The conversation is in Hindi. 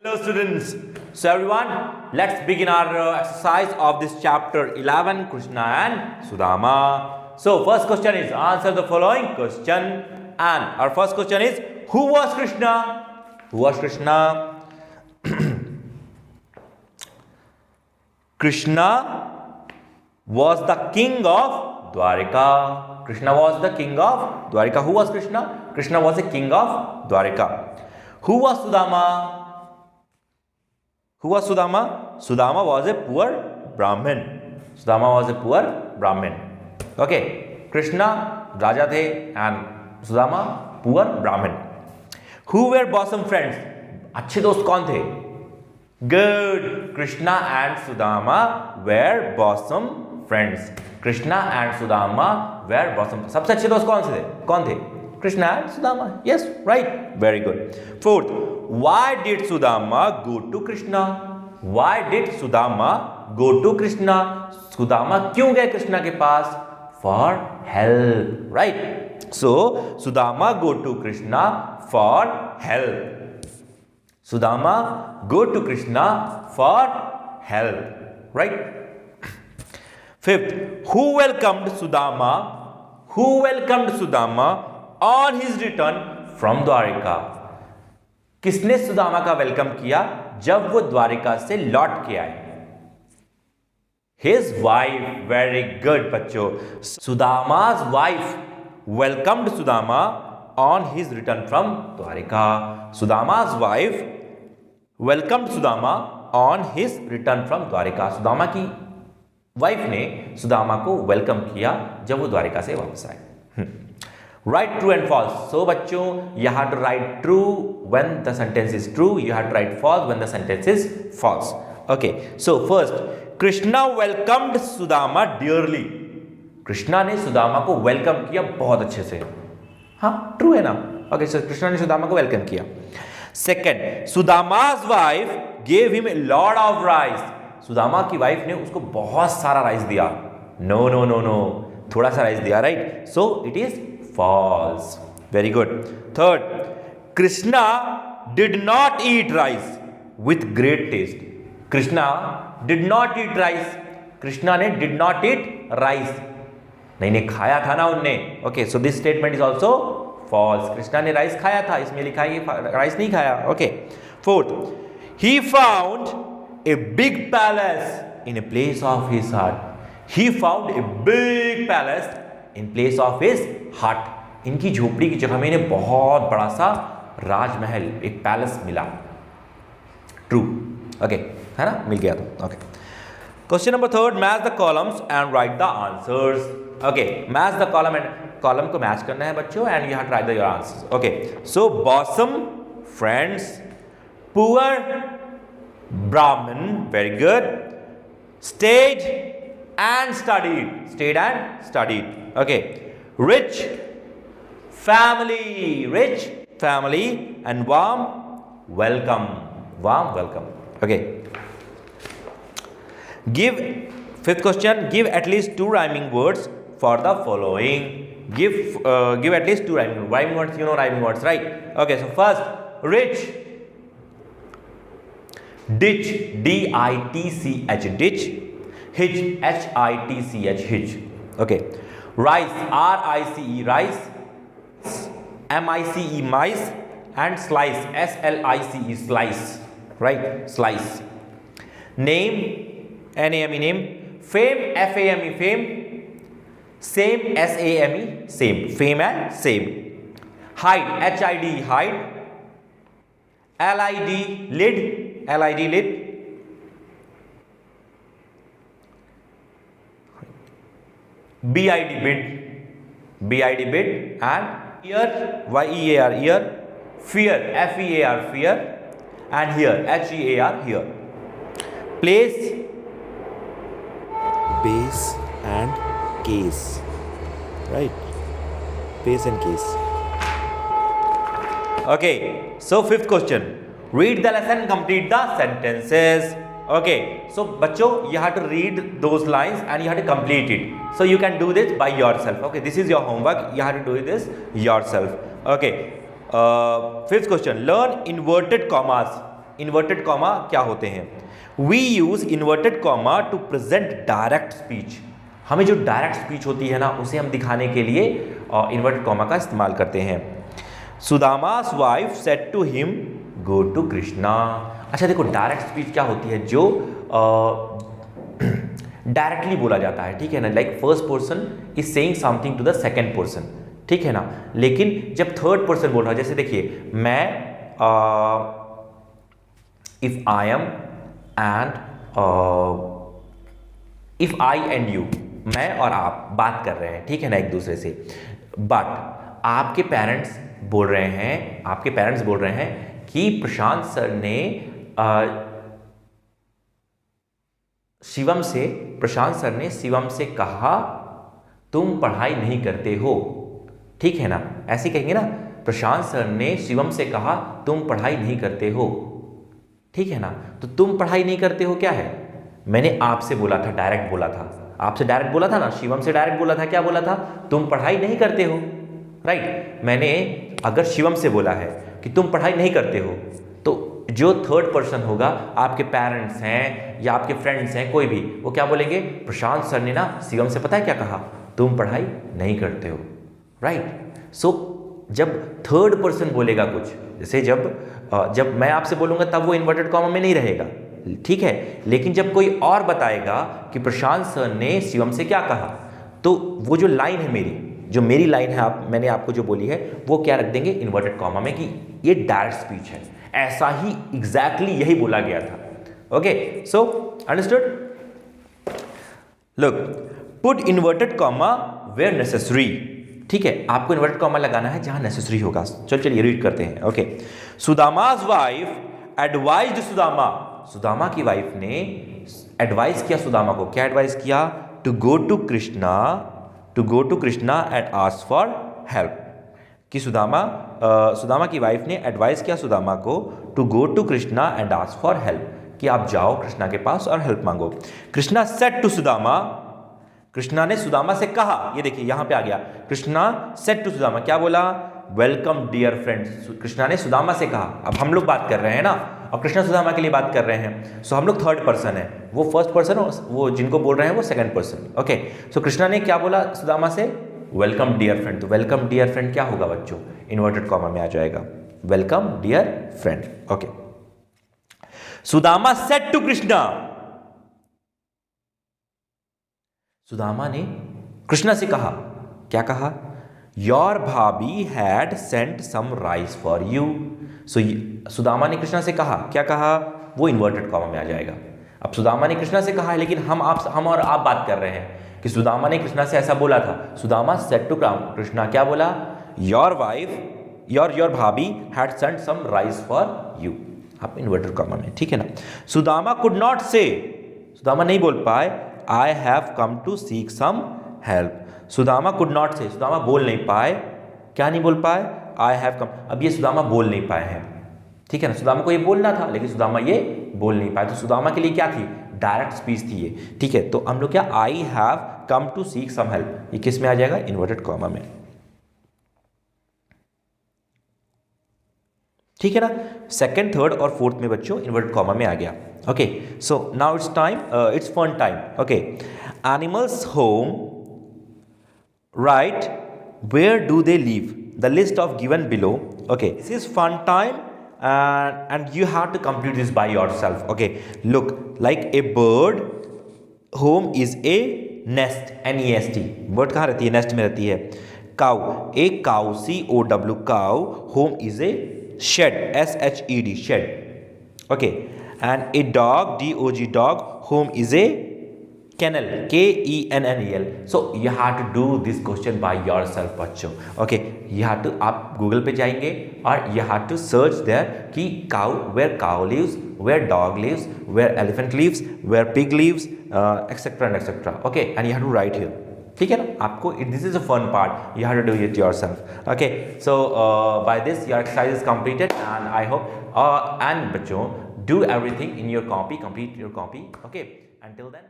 Hello students. So everyone, let's begin our exercise of this chapter 11, Krishna and Sudama. So first question is answer the following question, and our first question is who was Krishna? Who was Krishna? Krishna was the king of Dwarika. Krishna was the king of Dwarika. Who was Krishna? Krishna was the king of Dwarika. Who was Sudama? Who was Sudama? Sudama was a poor Brahmin. Sudama was a poor Brahmin. Okay. Krishna Raja the and Sudama poor Brahmin. Who were bosom friends? अच्छे दोस्त कौन थे? Good. Krishna and Sudama were bosom friends. Krishna and Sudama were bosom. सबसे अच्छे दोस्त कौन थे? Krishna and Sudama. Yes, right. Very good. Fourth, why did Sudama go to Krishna? Why did Sudama go to Krishna? Sudama क्यों गए कृष्णा के पास? For help. Right. So, Sudama go to Krishna for help. Sudama go to Krishna for help. Right. Fifth, who welcomed Sudama? Who welcomed Sudama on his return from Dwarika? किसने सुदामा का वेलकम किया जब वो द्वारिका से लौट के आए? His wife. Very good बच्चों. Sudama's wife welcomed Sudama on his return from Dwarika. Sudama's wife welcomed Sudama on his return from Dwarika. Sudama की वाइफ ने सुदामा को वेलकम किया जब वो द्वारिका से वापस आए. Write true and false. So बच्चों, you have to write true when the sentence is true. You have to write false when the sentence is false. Okay. So first, Krishna welcomed Sudama dearly. Krishna ने सुदामा को वेलकम किया बहुत अच्छे से. हाँ, ट्रू है ना? Okay. So कृष्णा ने सुदामा को वेलकम किया. Second, Sudama's wife gave him a lot of rice. Sudama की वाइफ ने उसको बहुत सारा राइस दिया. No. थोड़ा सा राइस दिया, right? So it is false. Very good. Third, Krishna did not eat rice with great taste. Krishna did not eat rice. Krishna ने did not eat rice. नहीं खाया था ना उनने. Okay, so this statement is also false. Krishna ने राइस खाया था, इसमें लिखा है कि राइस नहीं खाया. Okay. Fourth, he found a big palace in a place of his heart. He found a big palace in place of his heart. इनकी झोपड़ी की जगह में इन्हें बहुत बड़ा सा राजमहल, एक पैलेस मिला. ट्रू. ओके, है ना? मिल गया था. Okay. Question number third, match the columns and write the answers. Okay, match the column and column को मैच करना है बच्चों, and you have to write the your answers. Okay. So bosom friends, poor Brahmin. Very good. Stayed and studied. Stayed and studied. Okay. Rich family and warm welcome. Okay. Give fifth question, give at least two rhyming words for the following. Give at least two rhyming words. You know rhyming words, right? Okay. So first, rich. Ditch, D-I-T-C-H, ditch. Hitch, H-I-T-C-H, hitch. Okay. Rice, R-I-C-E, rice. M-I-C-E, mice. And slice, S-L-I-C-E, slice. Right? Slice. Name, N-A-M-E, name. Fame, F-A-M-E, fame. Same, S-A-M-E, same. Fame and same. Hide, H-I-D, hide. L-I-D, lid. L-I-D, lid. B-I-D, bid. B-I-D, bid. And ear, Y-E-A-R, ear. Fear, F-E-A-R, fear. And here, H-E-A-R, here. Place, base and case. Right? Base and case. Okay. So fifth question. Read the lesson, complete the sentences. Okay, so bachcho, you have to read those lines and you have to complete it. So you can do this by yourself. Okay, this is your homework. You have to do this yourself. Okay, fifth question. Learn inverted commas. Inverted comma क्या होते हैं? We use inverted comma to present direct speech. हमें जो डायरेक्ट स्पीच होती है ना, उसे हम दिखाने के लिए इन्वर्टेड कॉमा का इस्तेमाल करते हैं। Sudama's wife said to him go to Krishna. अच्छा देखो, डायरेक्ट स्पीच क्या होती है? जो डायरेक्टली बोला जाता है, ठीक है ना, like first person is saying something to the second person, ठीक है ना। लेकिन जब थर्ड पर्सन बोल रहा है, जैसे देखिए, मैं if I am and if I and you, मैं और आप बात कर रहे हैं, ठीक है ना, एक दूसरे से, बट आपके पेरेंट्स बोल रहे हैं कि प्रशांत सर ने शिवम से कहा तुम पढ़ाई नहीं करते हो, ठीक है ना, ऐसे कहेंगे ना, प्रशांत सर ने शिवम से कहा तुम पढ़ाई नहीं करते हो, ठीक है ना। तो तुम पढ़ाई नहीं करते हो क्या है? मैंने आपसे बोला था, डायरेक्ट बोला था, आपसे डायरेक्ट बोला था ना, शिवम से डायरेक्ट बोला था, क्या बोला था? तुम पढ़ाई नहीं करते हो, राइट। मैंने अगर शिवम से बोला है कि तुम पढ़ाई नहीं करते हो, तो जो थर्ड पर्सन होगा, आपके पेरेंट्स हैं या आपके फ्रेंड्स हैं, कोई भी, वो क्या बोलेंगे? प्रशांत सर ने ना शिवम से पता है क्या कहा? तुम पढ़ाई नहीं करते हो, राइट। सो जब थर्ड पर्सन बोलेगा कुछ, जैसे जब मैं आपसे बोलूंगा तब वो इन्वर्टेड कॉमा में नहीं रहेगा, ठीक है। लेकिन जब कोई और बताएगा कि प्रशांत सर ने शिवम से क्या कहा, तो वो जो लाइन है मेरी लाइन है, मैंने आपको जो बोली है, वो क्या रख देंगे? इन्वर्टेड कॉमा में, कि ये डायरेक्ट स्पीच है। ऐसा ही एग्जैक्टली यही बोला गया था। Okay, so understood? Look, put inverted comma where necessary, ठीक है, आपको इन्वर्टेड कॉमा लगाना है जहां नेसेसरी होगा। चलिए रीड करते हैं। ओके, सुदामा's वाइफ एडवाइज्ड सुदामा की वाइफ ने एडवाइस किया सुदामा को, क्या एडवाइस किया? To go to Krishna and ask for help. कि सुदामा की वाइफ ने एडवाइस किया सुदामा को to go to Krishna and ask for help, कि आप जाओ कृष्णा के पास और हेल्प मांगो। कृष्णा सेड टू सुदामा, कृष्णा ने सुदामा से कहा, ये देखिए यहां पे आ गया, कृष्णा सेड टू सुदामा, क्या बोला? Welcome dear friend. कृष्णा ने सुदामा से कहा, अब हम लोग बात कर रहे हैं ना, और कृष्णा सुदामा के लिए बात कर रहे हैं, सो हम लोग थर्ड पर्सन है, वो फर्स्ट पर्सन, वो जिनको बोल रहे हैं वो second person. Okay, so Krishna ने क्या बोला सुदामा से? Welcome dear friend. तो वेलकम डियर फ्रेंड क्या होगा बच्चों? इन्वर्टेड कॉमा में आ जाएगा, welcome dear friend. Okay, Sudama said to Krishna, Sudama ने कृष्णा से कहा, क्या कहा? Your bhabhi had sent some rice for you. So Sudama ने कृष्णा से कहा, क्या कहा? वो इन्वर्टेड कॉमा में आ जाएगा। अब सुदामा ने कृष्णा से कहा है, लेकिन हम और आप बात कर रहे हैं कि सुदामा ने कृष्णा से ऐसा बोला था। सुदामा सेड टू कृष्णा, क्या बोला? Your bhabhi had sent some rice for you, आप इन्वर्टेड कॉमा में, ठीक है ना। Sudama could not say, Sudama नहीं बोल पाए, I have come to seek some help. Sudama could not say, Sudama बोल नहीं पाए, क्या नहीं बोल पाए? I have come. अब ये सुदामा बोल नहीं पाए हैं, ठीक है ना, सुदामा को ये बोलना था, लेकिन सुदामा ये बोल नहीं पाए, तो सुदामा के लिए क्या थी? डायरेक्ट स्पीच थी ये, ठीक है। तो हम लोग क्या, I have come to seek some help, ये किस में आ जाएगा? इन्वर्टेड कॉमा में, ठीक है ना। सेकंड, थर्ड और फोर्थ में बच्चों इन्वर्टेड कॉमा में आ गया। Okay, so now it's fun time. Okay, animals home, right, where do they live, the list of given below. Okay, this is fun time and you have to complete this by yourself. Okay, look, like a bird, home is a nest, nest, bird कहाँ रहती है? nest में रहती है। cow, a cow, cow, cow, home is a shed, shed, shed. Okay, and a dog, dog, home is a kennel, kennel. So you have to do this question by yourself बच्चों। Okay, you have to, आप गूगल पे जाएंगे और you have to search there कि cow, where cow lives, where dog lives, where elephant lives, where pig lives, etc and etc. Okay, and you have to write here, ठीक है ना। आपको this is a fun part, you have to do it yourself. Okay, so by this your exercise is completed and I hope and बच्चों do everything in your copy, complete your copy. Okay, until then